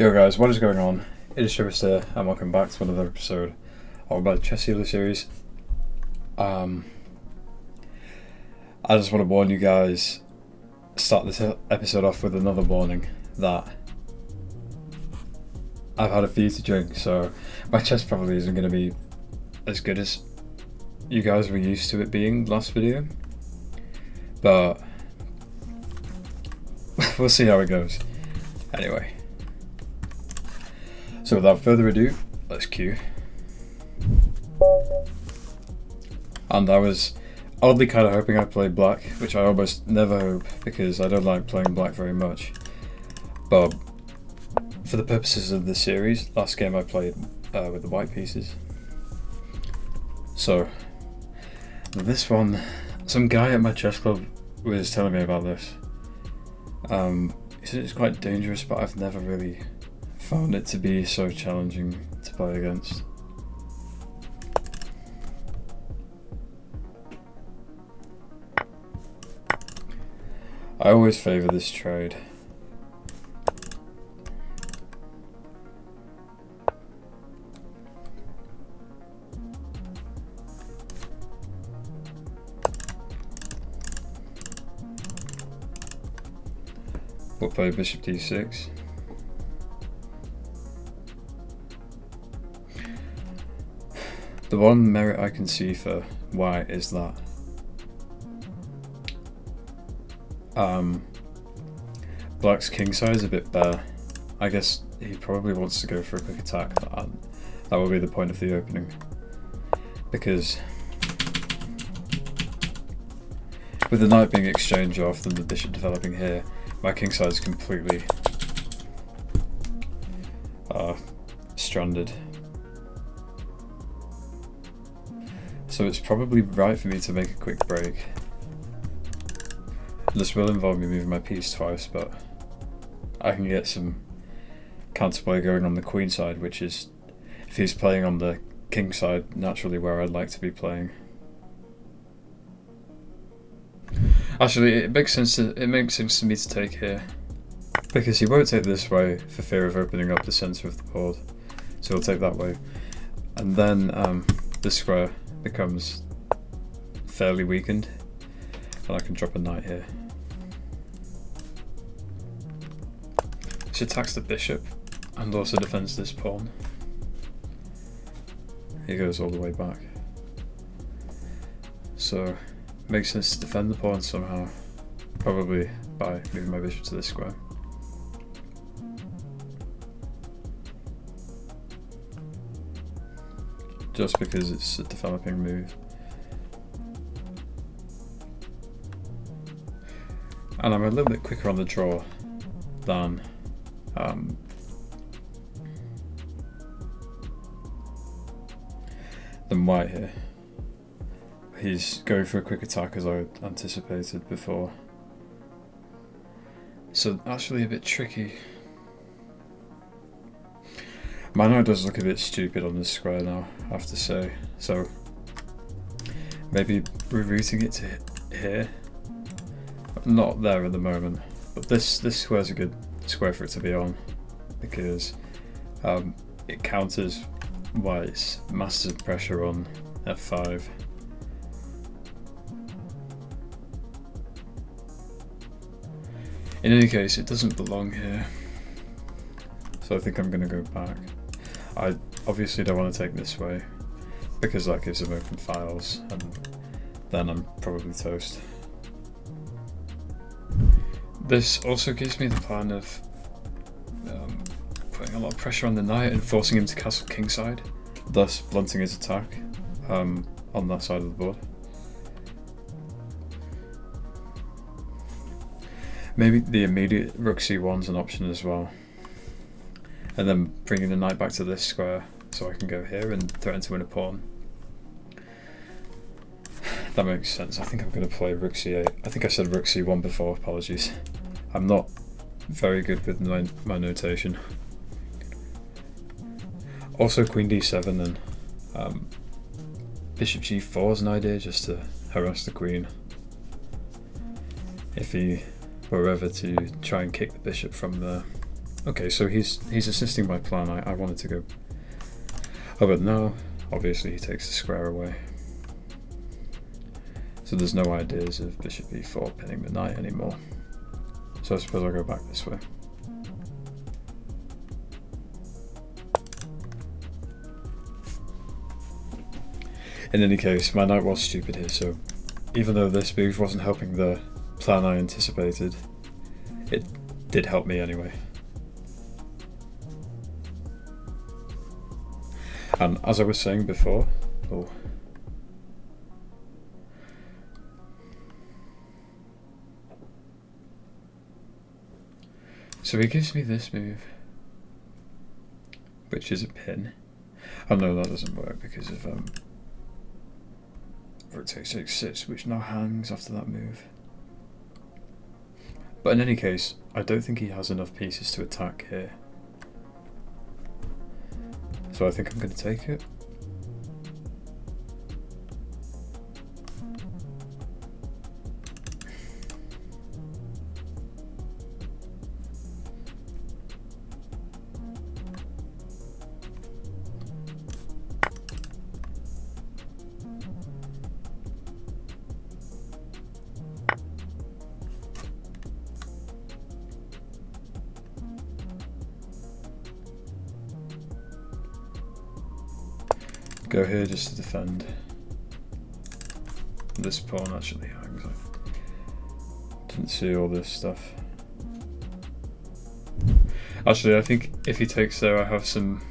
Yo guys, what is going on? It is Travis here, and welcome back to another episode of my chess ELO series. I just want to warn you guys, start this episode off with another warning that I've had a few to drink, so my chess probably isn't going to be as good as you guys were used to it being last video, but we'll see how it goes. Anyway. So without further ado, let's cue. And I was oddly kind of hoping I'd play black, which I almost never hope because I don't like playing black very much. But for the purposes of this series, last game I played with the white pieces. So this one, some guy at my chess club was telling me about this. He said it's quite dangerous, but I've never really found it to be so challenging to play against. I always favour this trade. We'll play bishop d6. The one merit I can see for white is that black's kingside is a bit bare. I guess he probably wants to go for a quick attack. That will be the point of the opening, because with the knight being exchanged off and the bishop developing here, my kingside is completely stranded. So it's probably right for me to make a quick break. This will involve me moving my piece twice, but I can get some counterplay going on the queen side, which is, if he's playing on the king side, naturally where I'd like to be playing. Actually, it makes sense to me to take here, because he won't take this way for fear of opening up the centre of the board, so he'll take that way, and then this square becomes fairly weakened, and I can drop a knight here. This attacks the bishop and also defends this pawn. He goes all the way back, so it makes sense to defend the pawn somehow, probably by moving my bishop to this square. Just because it's a developing move. And I'm a little bit quicker on the draw than white here. He's going for a quick attack as I anticipated before. So actually a bit tricky. My knight does look a bit stupid on this square now, I have to say. So maybe rerouting it to here. Not there at the moment, but this square's a good square for it to be on, because it counters white's massive pressure on f5. In any case, it doesn't belong here, so I think I'm going to go back. I obviously don't want to take this way, because that gives him open files, and then I'm probably toast. This also gives me the plan of putting a lot of pressure on the knight and forcing him to castle kingside, thus blunting his attack on that side of the board. Maybe the immediate rook c1's an option as well, and then bringing the knight back to this square so I can go here and threaten to win a pawn. That makes sense. I think I'm going to play rook c8. I think I said rook c1 before, apologies. I'm not very good with my notation. Also queen d7 and bishop g4 is an idea, just to harass the queen. If he were ever to try and kick the bishop from there. Okay, so he's assisting my plan. I wanted to go... Oh, but no. Obviously he takes the square away. So there's no ideas of bishop e4 pinning the knight anymore. So I suppose I'll go back this way. In any case, my knight was stupid here, so even though this move wasn't helping the plan I anticipated, it did help me anyway. And as I was saying before, so he gives me this move, which is a pin. Oh no, that doesn't work because of rook takes h6, which now hangs after that move. But in any case, I don't think he has enough pieces to attack here. So I think I'm going to take it. Go here just to defend. This pawn actually hangs. I didn't see all this stuff. Actually, I think if he takes there, I have some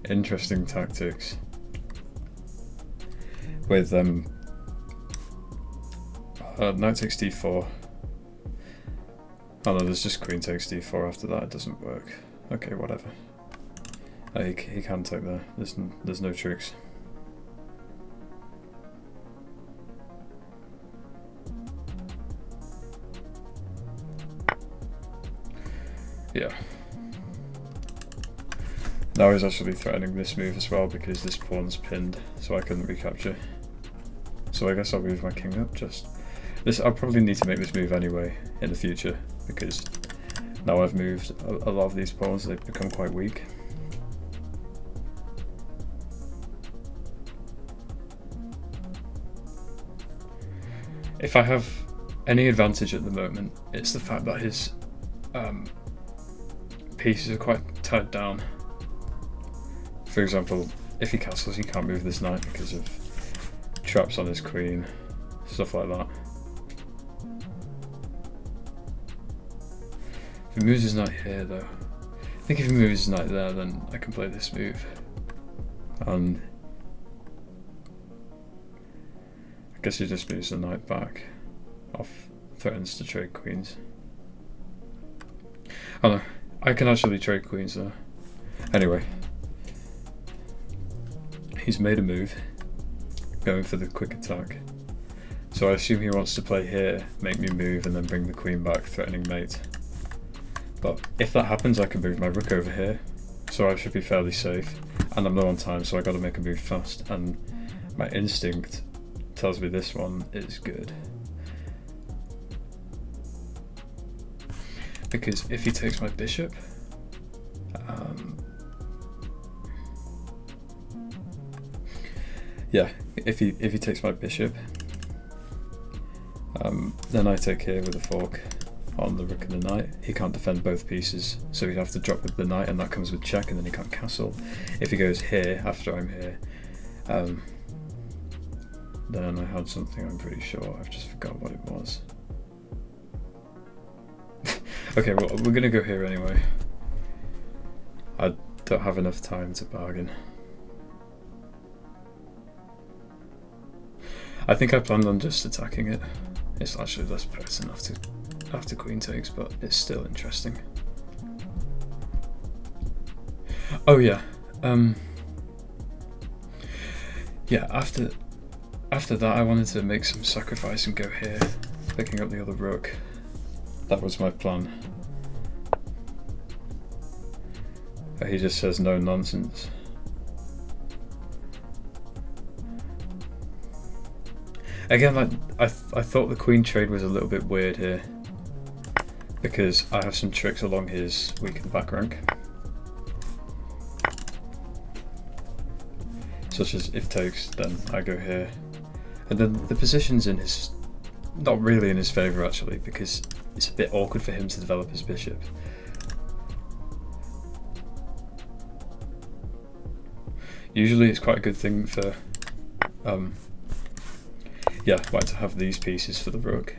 interesting tactics. With knight takes d4. Oh no, there's just queen takes d4 after that. It doesn't work. Okay, whatever. He can take there. There's no tricks. Yeah. Now he's actually threatening this move as well because this pawn's pinned, so I couldn't recapture. So I guess I'll move my king up. I'll probably need to make this move anyway in the future because now I've moved a lot of these pawns. They've become quite weak. If I have any advantage at the moment, it's the fact that his pieces are quite tied down. For example, if he castles, he can't move this knight because of traps on his queen, stuff like that. If he moves his knight here though, I think if he moves his knight there, then I can play this move. And I guess he just moves the knight back, threatens to trade queens. Oh no, I can actually trade queens though. Anyway, he's made a move, going for the quick attack. So I assume he wants to play here, make me move and then bring the queen back, threatening mate. But if that happens, I can move my rook over here, so I should be fairly safe. And I'm low on time, so I got to make a move fast, and my instinct tells me this one is good. Because if he takes my bishop, yeah, if he takes my bishop, then I take here with a fork on the rook and the knight. He can't defend both pieces, so he'd have to drop with the knight, and that comes with check, and then he can't castle. If he goes here after I'm here, then I had something, I'm pretty sure. I've just forgot what it was. Okay, well, we're gonna go here anyway. I don't have enough time to bargain. I think I planned on just attacking it. It's actually less potent after queen takes, but it's still interesting. Oh yeah, yeah, after that I wanted to make some sacrifice and go here, picking up the other rook. That was my plan. But he just says no nonsense. Again, like I thought the queen trade was a little bit weird here. because I have some tricks along his weakened back rank. Such as if takes, then I go here. And then the position's in his, not really in his favour actually, because it's a bit awkward for him to develop his bishop. Usually it's quite a good thing for, white to have these pieces for the rook.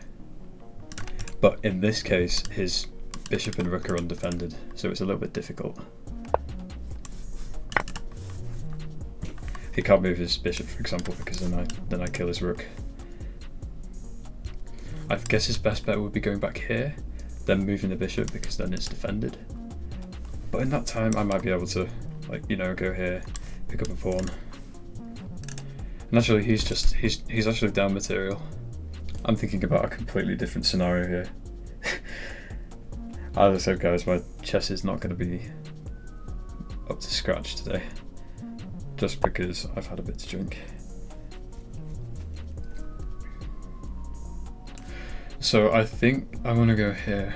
But in this case, his bishop and rook are undefended, so it's a little bit difficult. He can't move his bishop, for example, because then I kill his rook. I guess his best bet would be going back here, then moving the bishop, because then it's defended. But in that time, I might be able to, go here, pick up a pawn. And actually, he's actually down material. I'm thinking about a completely different scenario here. As I said, guys, my chess is not going to be up to scratch today, just because I've had a bit to drink. So I think I want to go here,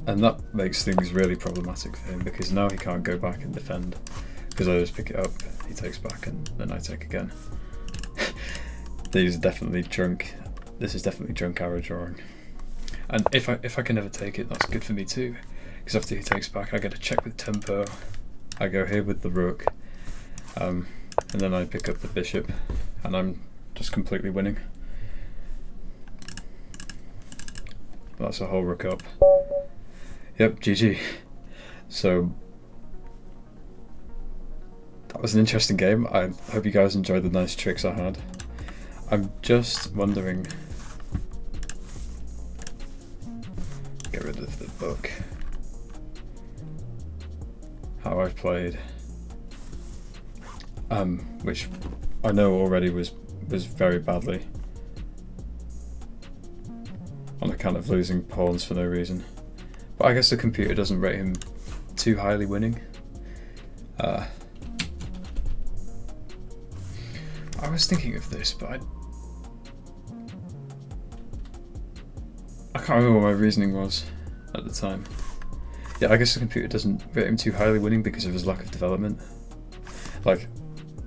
and that makes things really problematic for him, because now he can't go back and defend, because I just pick it up, he takes back, and then I take again. These are definitely drunk. This is definitely drunk arrow drawing. And if I can ever take it, that's good for me too, because after he takes back, I get a check with tempo. I go here with the rook, and then I pick up the bishop, and I'm just completely winning. That's a whole rook up. Yep, GG. So that was an interesting game. I hope you guys enjoyed the nice tricks I had. I'm just wondering, get rid of the book, how I've played, which I know already was very badly, on account of losing pawns for no reason. But I guess the computer doesn't rate him too highly winning. I was thinking of this, but I can't remember what my reasoning was at the time. Yeah, I guess the computer doesn't rate him too highly winning because of his lack of development. Like,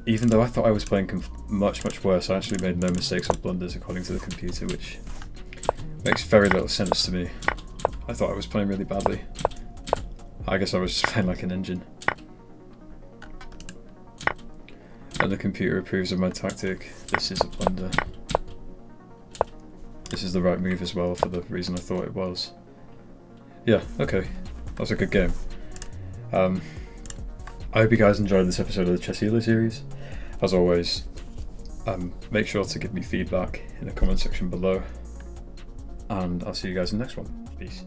even though I thought I was playing much worse, I actually made no mistakes or blunders according to the computer, which makes very little sense to me. I thought I was playing really badly. I guess I was just playing like an engine. And the computer approves of my tactic. This is a blunder. This is the right move as well for the reason I thought it was. Yeah, okay. That was a good game. I hope you guys enjoyed this episode of the Chess ELO series. As always, make sure to give me feedback in the comment section below. And I'll see you guys in the next one. Peace.